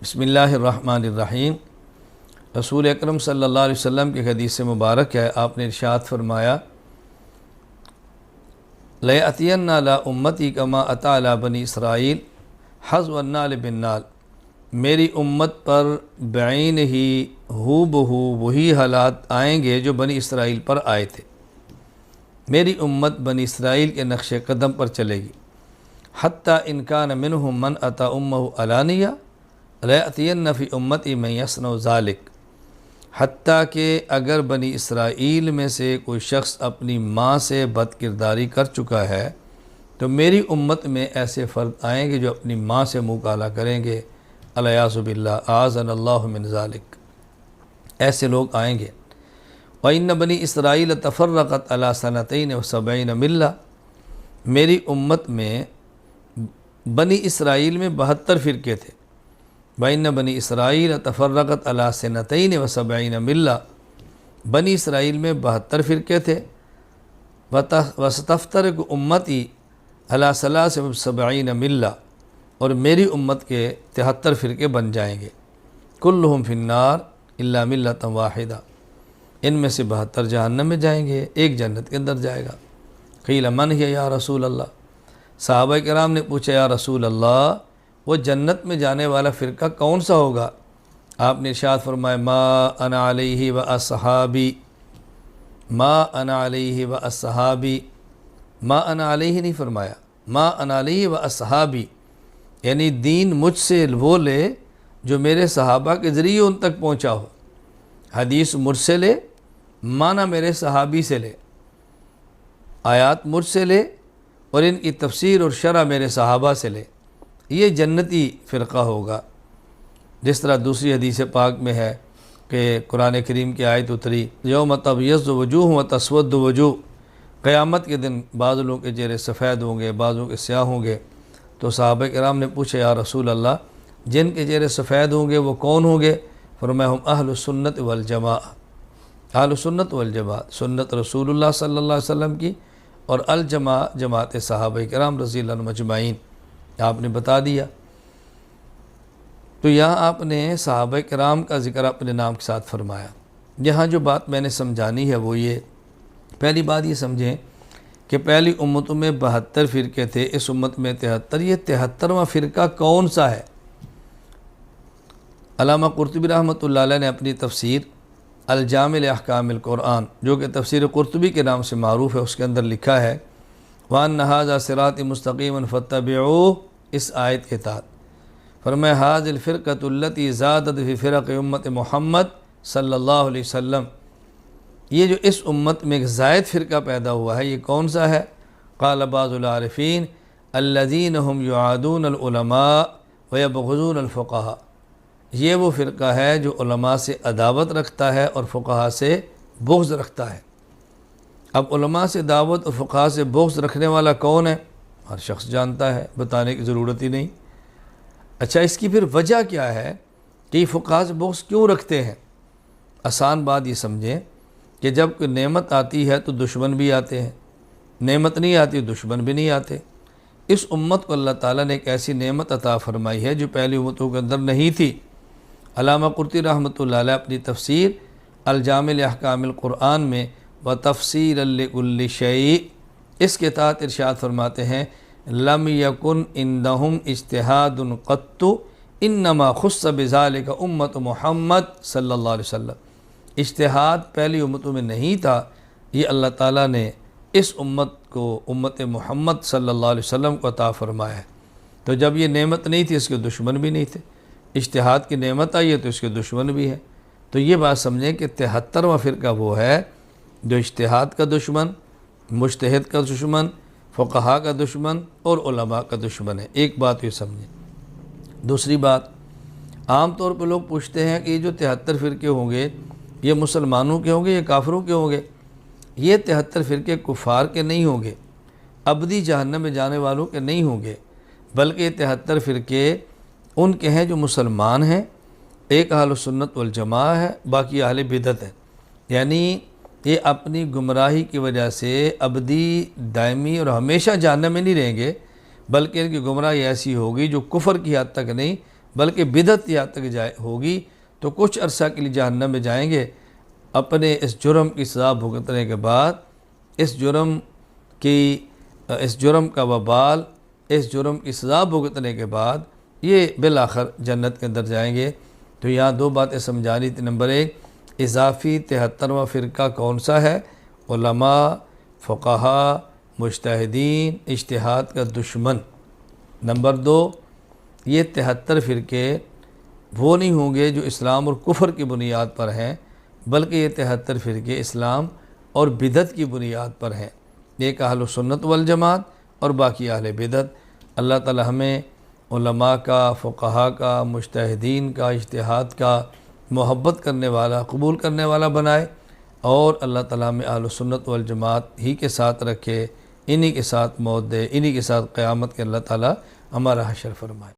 بسم اللہ الرحمن الرحیم۔ رسول اکرم صلی اللہ علیہ وسلم کی حدیث مبارک ہے، آپ نے ارشاد فرمایا لَيَأْتِيَنَّ عَلَىٰ أُمَّتِي كَمَا أَتَىٰ عَلَىٰ بَنِي اسرائیل حَذْوَ النَّعْلِ بِالنَّعْلِ۔ میری امت پر بعین ہی ہو بہو وہی حالات آئیں گے جو بنی اسرائیل پر آئے تھے۔ میری امت بنی اسرائیل کے نقش قدم پر چلے گی۔ حتیٰ ان کان منہم من اتی امہ علانیہ لَيَأْتِيَنَّ فِي أُمَّتِي مَن يَصْنَعُ ذَلِكَ۔ حتیٰ کہ اگر بنی اسرائیل میں سے کوئی شخص اپنی ماں سے بد کرداری کر چکا ہے تو میری امت میں ایسے فرد آئیں گے جو اپنی ماں سے منہ کالا کریں گے، الیاذ باللہ، اعاذنا اللہ من ذالک۔ ایسے لوگ آئیں گے۔ وَإِنَّ بَنِي إِسْرَائِيلَ تَفَرَّقَتْ عَلَىٰ سَنَتَيْنِ وَسَبْعِينَ مِلَّةً۔ میری امت میں بنی اسرائیل میں 72 فرقے تھے۔ وَإِنَّ بَنِي إِسْرَائِيلَ تَفَرَّقَتْ عَلَىٰ سَنَتَيْنِ وَسَبْعِينَ مِلَّةً۔ بنی اسرائیل میں 72 فرقے تھے۔ وَسَتَفْتَرِقُ أُمَّتِي عَلَىٰ 73 مِلَّةً، اور میری امت کے 73 فرقے بن جائیں گے۔ كُلُّهُمْ فِي النَّارِ إِلَّا مِلَّةً وَاحِدَةً۔ ان میں سے 72 جہنم میں جائیں گے، ایک جنت کے اندر جائے گا۔ قیل من ہی یا رسول اللہ۔ صحابہ کرام نے پوچھا یا رسول اللہ، وہ جنت میں جانے والا فرقہ کون سا ہوگا؟ آپ نے ارشاد فرمایا ما انا علیہ و اصحابی، ما انا علیہ و اصحابی۔ ما انا علیہ نہیں فرمایا، ما انا علیہ و اصحابی، یعنی دین مجھ سے وہ لے جو میرے صحابہ کے ذریعے ان تک پہنچا ہو۔ حدیث مجھ سے لے، معنی میرے صحابی سے لے، آیات مجھ سے لے اور ان کی تفسیر اور شرح میرے صحابہ سے لے، یہ جنتی فرقہ ہوگا۔ جس طرح دوسری حدیث پاک میں ہے کہ قرآن کریم کی آیت اتری یوم تبیض وجوہ و تسود وجوہ، قیامت کے دن بعض لوگوں کے چہرے سفید ہوں گے، بعضوں کے سیاہ ہوں گے۔ تو صحابہ کرام نے پوچھا یا رسول اللہ، جن کے چہرے سفید ہوں گے وہ کون ہوں گے؟ فرمایا ہم اہل السنت والجماع، اہل السنت والجماع، سنت رسول اللہ صلی اللہ علیہ وسلم کی، اور الجماع جماعت صحابہ کرام رضی اللہ عنہم اجمعین۔ آپ نے بتا دیا۔ تو یہاں آپ نے صحابہ کرام کا ذکر اپنے نام کے ساتھ فرمایا۔ یہاں جو بات میں نے سمجھانی ہے وہ یہ، پہلی بات یہ سمجھیں کہ پہلی امتوں میں 72 فرقے تھے، اس امت میں 73۔ یہ 73واں فرقہ کون سا ہے؟ علامہ قرطبی رحمۃ اللہ علیہ نے اپنی تفسیر الجامع لاحکام القرآن، جو کہ تفسیر قرطبی کے نام سے معروف ہے، اس کے اندر لکھا ہے وَأَنَّ هَذَا صِرَاطِ مُسْتَقِيمًا فَاتَّبِعُوهُ۔ اس آیت کے تحت فرمایا هَذِهِ الْفِرْقَةُ الَّتِي زَادَتْ فِي فِرَقِ امت محمد صلی اللہ علیہ وسلم۔ یہ جو اس امت میں ایک زائد فرقہ پیدا ہوا ہے، یہ کون سا ہے؟ قال بعض العارفین الذین هم یعادون العلماء ویبغضون الفقہاء۔ یہ وہ فرقہ ہے جو علماء سے عداوت رکھتا ہے اور فقہاء سے بغض رکھتا ہے۔ اب علماء سے دعوت اور فقہاء سے بغض رکھنے والا کون ہے؟ ہر شخص جانتا ہے، بتانے کی ضرورت ہی نہیں۔ اچھا، اس کی پھر وجہ کیا ہے کہ یہ فقہاء سے بغض کیوں رکھتے ہیں؟ آسان بات یہ سمجھیں کہ جب کوئی نعمت آتی ہے تو دشمن بھی آتے ہیں، نعمت نہیں آتی دشمن بھی نہیں آتے۔ اس امت کو اللہ تعالیٰ نے ایک ایسی نعمت عطا فرمائی ہے جو پہلی امتوں کے اندر نہیں تھی۔ علامہ قرطبی رحمۃ اللہ علیہ اپنی تفسیر الجامع لاحکام القرآن میں وَتَفْسِيرًا لِكُلِّ شَيْءٍ، اس کے تحت ارشاد فرماتے ہیں لم یکن عندہم اجتہاد قط انما خص بذالک امت محمد صلی اللہ علیہ وسلم۔ اجتہاد پہلی امتوں میں نہیں تھا، یہ اللہ تعالیٰ نے اس امت کو، امت محمد صلی اللہ علیہ وسلم کو عطا فرمایا ہے۔ تو جب یہ نعمت نہیں تھی، اس کے دشمن بھی نہیں تھے۔ اجتہاد کی نعمت آئی ہے تو اس کے دشمن بھی ہیں۔ تو یہ بات سمجھیں کہ 73واں فرقہ وہ ہے جو اجتہاد کا دشمن، مجتہد کا دشمن، فقہاء کا دشمن اور علماء کا دشمن ہے۔ ایک بات یہ سمجھیں۔ دوسری بات، عام طور پہ لوگ پوچھتے ہیں کہ یہ جو 73 فرقے ہوں گے یہ مسلمانوں کے ہوں گے یا کافروں کے ہوں گے؟ یہ 73 فرقے کفار کے نہیں ہوں گے، ابدی جہنم میں جانے والوں کے نہیں ہوں گے، بلکہ یہ 73 فرقے ان کے ہیں جو مسلمان ہیں، ایک اہل سنت والجماع ہے، باقی اہل بدعت ہے۔ یعنی یہ اپنی گمراہی کی وجہ سے ابدی، دائمی اور ہمیشہ جہنم میں نہیں رہیں گے، بلکہ ان کی گمراہی ایسی ہوگی جو کفر کی حد تک نہیں بلکہ بدعت یہاں تک ہوگی تو کچھ عرصہ کے لیے جہنم میں جائیں گے، اپنے اس جرم کی سزا بھگتنے کے بعد اس جرم کا وبال، اس جرم کی سزا بھگتنے کے بعد یہ بالآخر جنت کے اندر جائیں گے۔ تو یہاں دو باتیں سمجھانی تھی۔ نمبر 1، اضافی 73واں فرقہ کون سا ہے؟ علماء، فقہا، مجتہدین، اجتہاد کا دشمن۔ نمبر 2، یہ 73 فرقے وہ نہیں ہوں گے جو اسلام اور کفر کی بنیاد پر ہیں، بلکہ یہ 73 فرقے اسلام اور بدعت کی بنیاد پر ہیں۔ ایک اہل سنت والجماعت اور باقی اہل بدعت۔ اللہ تعالی ہمیں علماء کا، فقہا کا، مجتہدین کا، اجتہاد کا محبت کرنے والا، قبول کرنے والا بنائے، اور اللہ تعالی ہمیں اہل سنت والجماعت ہی کے ساتھ رکھے، انہی کے ساتھ موت دے، انہی کے ساتھ قیامت کے اللہ تعالی ہمارا حشر فرمائے۔